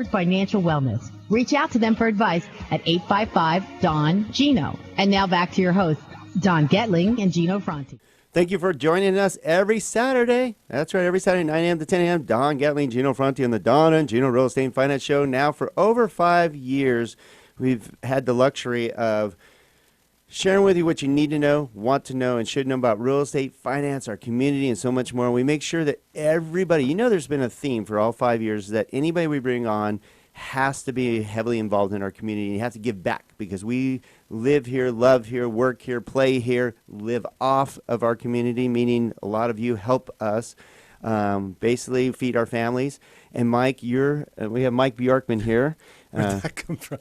Financial wellness. Reach out to them for advice at 855-DON-GINO. And now back to your hosts, Don Getling and Gino Franti. Thank you for joining us every Saturday. That's right, every Saturday, 9 a.m. to 10 a.m. Don Getling, Gino Franti on the Don and Gino Real Estate and Finance Show. Now, for over 5 years, we've had the luxury of sharing with you what you need to know, want to know, and should know about real estate, finance, our community, and so much more. We make sure that everybody, there's been a theme for all 5 years that anybody we bring on has to be heavily involved in our community. You have to give back because we live here, love here, work here, play here, live off of our community, meaning a lot of you help us basically feed our families. And Mike, we have Mike Bjorkman here. Where'd that come from?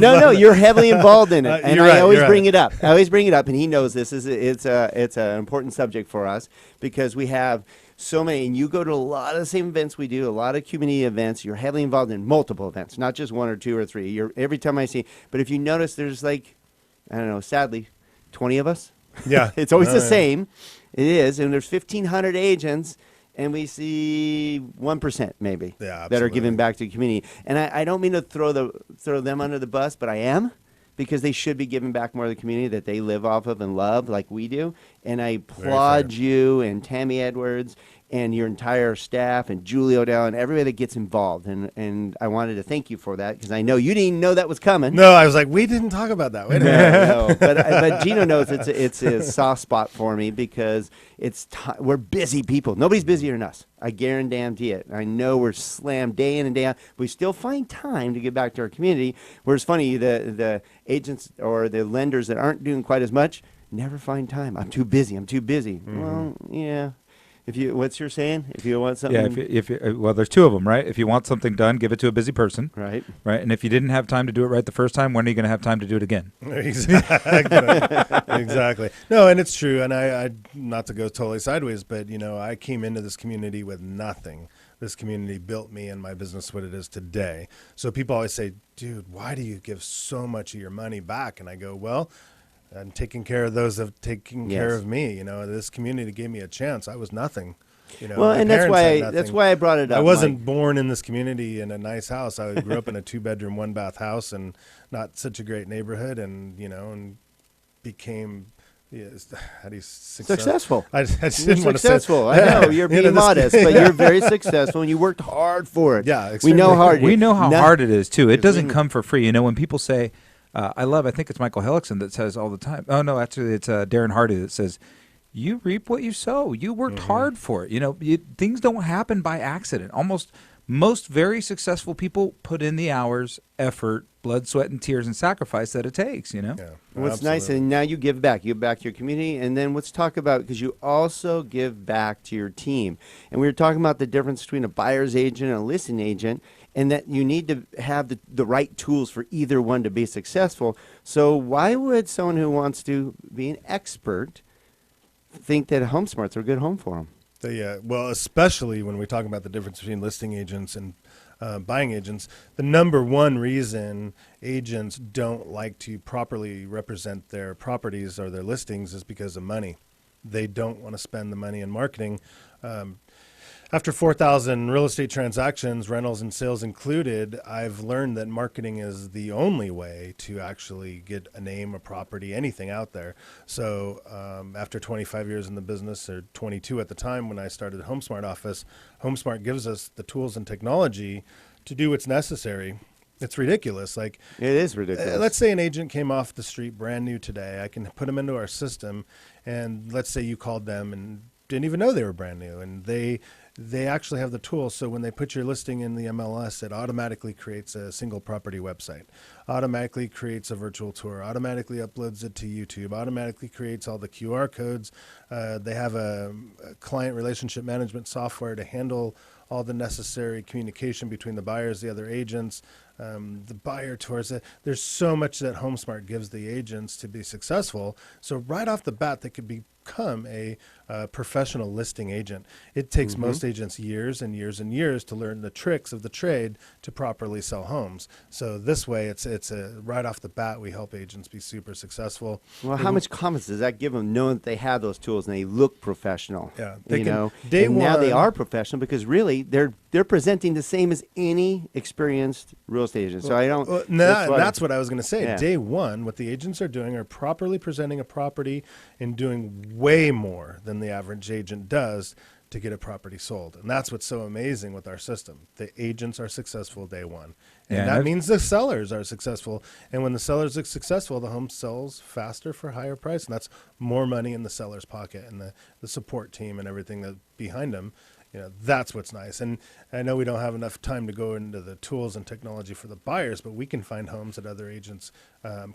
No, you're heavily involved in it, and I always bring it up. And he knows this. It's an important subject for us because we have so many, and you go to a lot of the same events we do, a lot of community events. You're heavily involved in multiple events, not just one or two or three. Every time I see, but if you notice, there's sadly, 20 of us. Yeah, it's always the same. It is, and there's 1,500 agents. And we see 1% maybe that are giving back to the community. And I don't mean to throw them under the bus, but I am, because they should be giving back more to the community that they live off of and love like we do. And I applaud you and Tammy Edwards and your entire staff and Julie Odell and everybody that gets involved. And I wanted to thank you for that because I know you didn't know that was coming. No, I was like, we didn't talk about that. Wait a minute. No. But Gino knows it's a soft spot for me because we're busy people. Nobody's busier than us. I guarantee it. I know we're slammed day in and day out. But we still find time to give back to our community. Whereas funny, the agents or the lenders that aren't doing quite as much never find time. I'm too busy. Mm-hmm. Well, yeah. What's your saying? If you want something, well, there's two of them, right? If you want something done, give it to a busy person, right? And if you didn't have time to do it right the first time, when are you going to have time to do it again? Exactly. No, and it's true. And I not to go totally sideways, but I came into this community with nothing. This community built me and my business what it is today. So people always say, "Dude, why do you give so much of your money back?" And I go, "Well, I'm taking care of those that have taken care of me. This community gave me a chance. I was nothing. Well, and that's why I brought it up. I wasn't born in this community in a nice house. I grew up in a 2-bedroom, 1-bath house and not such a great neighborhood, and and became successful. I just didn't want to say successful. I know you're being modest, but you're very successful, and you worked hard for it. Yeah, we know We know how hard it is too. It doesn't come for free. When people say. I think it's Michael Hellickson that says all the time. Oh, no, actually, it's Darren Hardy that says, you reap what you sow. You worked hard for it. Things don't happen by accident. Most very successful people put in the hours, effort, blood, sweat, and tears and sacrifice that it takes, Yeah, What's nice, and now you give back. You give back to your community, and then let's talk about, because you also give back to your team. And we were talking about the difference between a buyer's agent and a listing agent, and that you need to have the right tools for either one to be successful. So why would someone who wants to be an expert think that HomeSmart's are a good home for them? Yeah, well, especially when we talk about the difference between listing agents and buying agents, the number one reason agents don't like to properly represent their properties or their listings is because of money. They don't want to spend the money in marketing. After 4,000 real estate transactions, rentals and sales included, I've learned that marketing is the only way to actually get a name, a property, anything out there. So after 25 years in the business, or 22 at the time when I started the HomeSmart office, HomeSmart gives us the tools and technology to do what's necessary. It's ridiculous. It is ridiculous. Let's say an agent came off the street brand new today. I can put them into our system, and let's say you called them and didn't even know they were brand new, and they actually have the tools. So when they put your listing in the MLS, it automatically creates a single property website, automatically creates a virtual tour, automatically uploads it to YouTube, automatically creates all the QR codes. They have a client relationship management software to handle all the necessary communication between the buyers, the other agents, the buyer tours. There's so much that HomeSmart gives the agents to be successful. So right off the bat, they could become a professional listing agent. It takes most agents years and years and years to learn the tricks of the trade to properly sell homes. So this way, it's right off the bat, we help agents be super successful. Well, how much confidence does that give them knowing that they have those tools and they look professional? Yeah, now they are professional because really they're they're presenting the same as any experienced real estate agent. So I don't. That's what I was going to say. Yeah. Day one, what the agents are doing are properly presenting a property and doing way more than the average agent does to get a property sold. And that's what's so amazing with our system. The agents are successful day one. And that means the sellers are successful. And when the sellers are successful, the home sells faster for a higher price. And that's more money in the seller's pocket, and the support team and everything that behind them. That's what's nice. And I know we don't have enough time to go into the tools and technology for the buyers, but we can find homes that other agents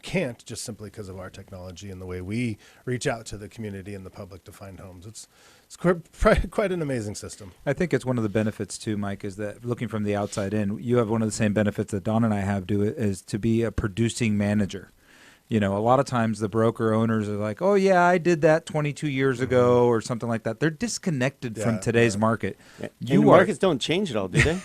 can't, just simply because of our technology and the way we reach out to the community and the public to find homes. It's quite an amazing system. I think it's one of the benefits too, Mike, is that looking from the outside in, you have one of the same benefits that Don and I have is to be a producing manager. A lot of times the broker owners are like, oh, yeah, I did that 22 years ago or something like that. They're disconnected from today's market. Yeah. And markets don't change at all, do they?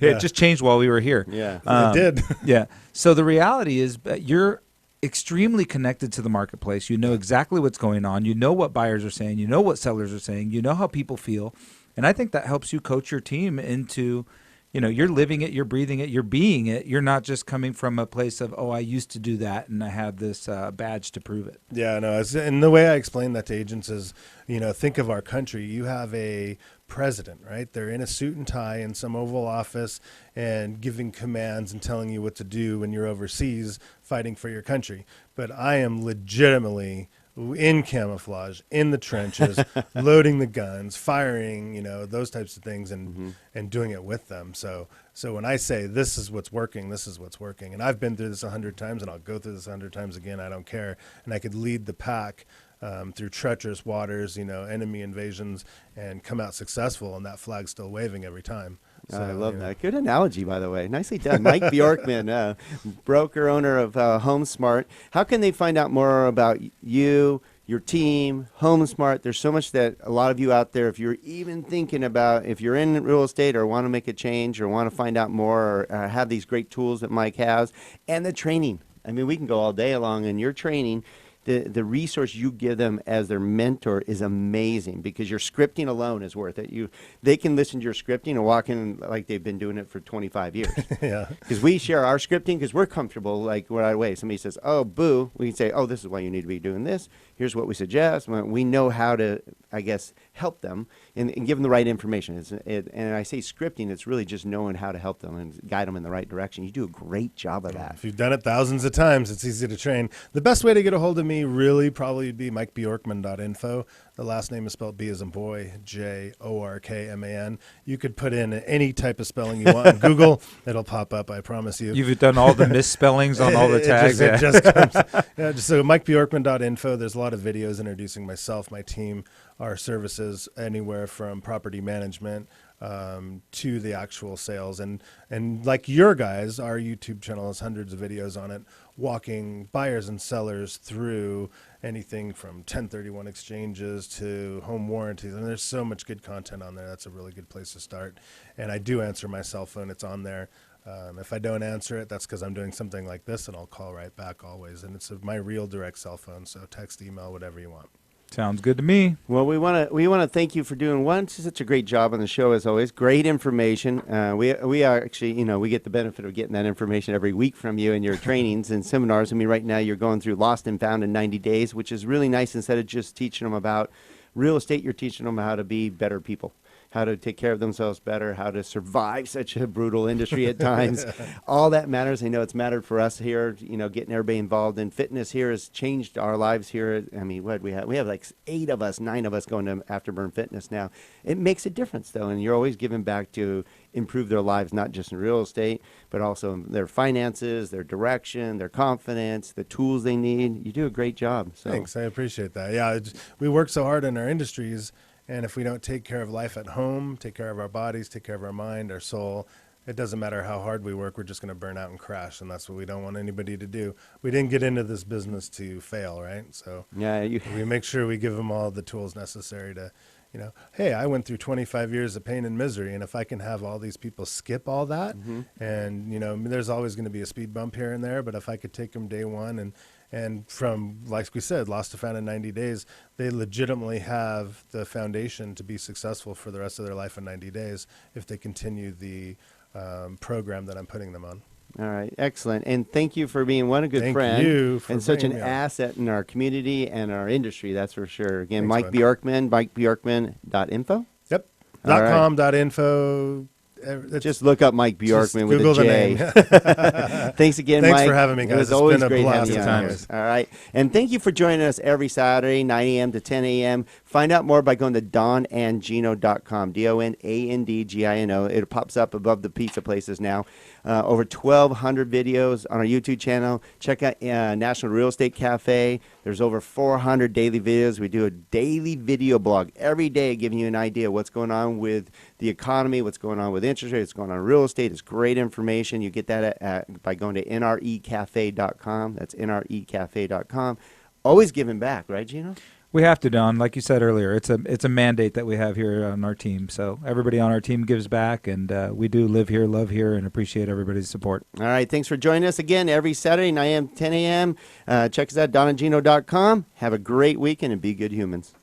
It just changed while we were here. Yeah, it did. Yeah. So the reality is you're extremely connected to the marketplace. You know exactly what's going on. You know what buyers are saying. You know what sellers are saying. You know how people feel. And I think that helps you coach your team into – you're living it, you're breathing it, you're being it. You're not just coming from a place of, oh, I used to do that and I have this badge to prove it. Yeah, no. And the way I explain that to agents is, think of our country. You have a president, right? They're in a suit and tie in some Oval Office and giving commands and telling you what to do when you're overseas fighting for your country. But I am legitimately in camouflage, in the trenches, loading the guns, firing, those types of things, and doing it with them. So when I say this is what's working, this is what's working. And I've been through this 100 times, and I'll go through this 100 times again. I don't care. And I could lead the pack through treacherous waters, enemy invasions, and come out successful, and that flag's still waving every time. So, I love that. Good analogy, by the way. Nicely done. Mike Bjorkman, broker, owner of HomeSmart. How can they find out more about you, your team, HomeSmart? There's so much that a lot of you out there, if you're even thinking about, if you're in real estate or want to make a change or want to find out more or have these great tools that Mike has, and the training. I mean, we can go all day long in your training. The resource you give them as their mentor is amazing, because your scripting alone is worth it. They can listen to your scripting and walk in like they've been doing it for 25 years. Yeah. Because we share our scripting because we're comfortable, like right away. Somebody says, oh, boo. We can say, oh, this is why you need to be doing this. Here's what we suggest. We know how to, I guess, help them and give them the right information. And I say scripting, it's really just knowing how to help them and guide them in the right direction. You do a great job of that. If you've done it thousands of times, it's easy to train. The best way to get a hold of me really probably would be mikebjorkman.info. The last name is spelled B as in boy, Jorkman. You could put in any type of spelling you want in Google. It'll pop up, I promise you. You've done all the misspellings on all the tags. It just comes. So mikebjorkman.info. There's a lot of videos introducing myself, my team, our services, anywhere from property management to the actual sales. And like your guys, our YouTube channel has hundreds of videos on it, walking buyers and sellers through anything from 1031 exchanges to home warranties. And there's so much good content on there. That's a really good place to start. And I do answer my cell phone. It's on there. If I don't answer it, that's because I'm doing something like this, and I'll call right back always. And it's my real direct cell phone, so text, email, whatever you want. Sounds good to me. Well, we want to thank you for doing such a great job on the show as always. Great information. We are actually, we get the benefit of getting that information every week from you in your trainings and seminars. I mean, right now you're going through Lost and Found in 90 Days, which is really nice. Instead of just teaching them about real estate, you're teaching them how to be better people, how to take care of themselves better, how to survive such a brutal industry at times. All that matters. I know it's mattered for us here, getting everybody involved in fitness here has changed our lives here. I mean, we have like 9 of us going to Afterburn Fitness now. It makes a difference, though, and you're always giving back to improve their lives, not just in real estate, but also their finances, their direction, their confidence, the tools they need. You do a great job. So. Thanks. I appreciate that. Yeah, we work so hard in our industries. And if we don't take care of life at home, take care of our bodies, take care of our mind, our soul, it doesn't matter how hard we work, we're just going to burn out and crash. And that's what we don't want anybody to do. We didn't get into this business to fail, right? So we make sure we give them all the tools necessary to, hey, I went through 25 years of pain and misery. And if I can have all these people skip all that, and, there's always going to be a speed bump here and there. But if I could take them day one And from, like we said, lost to found in 90 days, they legitimately have the foundation to be successful for the rest of their life in 90 days if they continue the program that I'm putting them on. All right, excellent. And thank you for being a good Thank friend you for and such an bringing me on. asset in our community and our industry, that's for sure. Again, Thanks, Mike bud. Bjorkman, MikeBjorkman.info. Yep. All right. .com.info. Just look up Mike Just Bjorkman with Google a the J. name. Thanks again, Thanks Mike. for having me, It guys. was It's always been a great blast having you of on. times. All right. And thank you for joining us every Saturday, 9 a.m. to 10 a.m. Find out more by going to donandgino.com, DONANDGINO. It pops up above the pizza places now. Over 1,200 videos on our YouTube channel. Check out National Real Estate Cafe. There's over 400 daily videos. We do a daily video blog every day giving you an idea of what's going on with the economy, what's going on with interest rates, what's going on in real estate. It's great information. You get that by going to nrecafe.com. That's nrecafe.com. Always giving back, right, Gino? We have to, Don. Like you said earlier, it's a mandate that we have here on our team. So everybody on our team gives back, and we do live here, love here, and appreciate everybody's support. All right. Thanks for joining us again every Saturday, 9 a.m., 10 a.m. Check us out, donandgino.com. Have a great weekend and be good humans.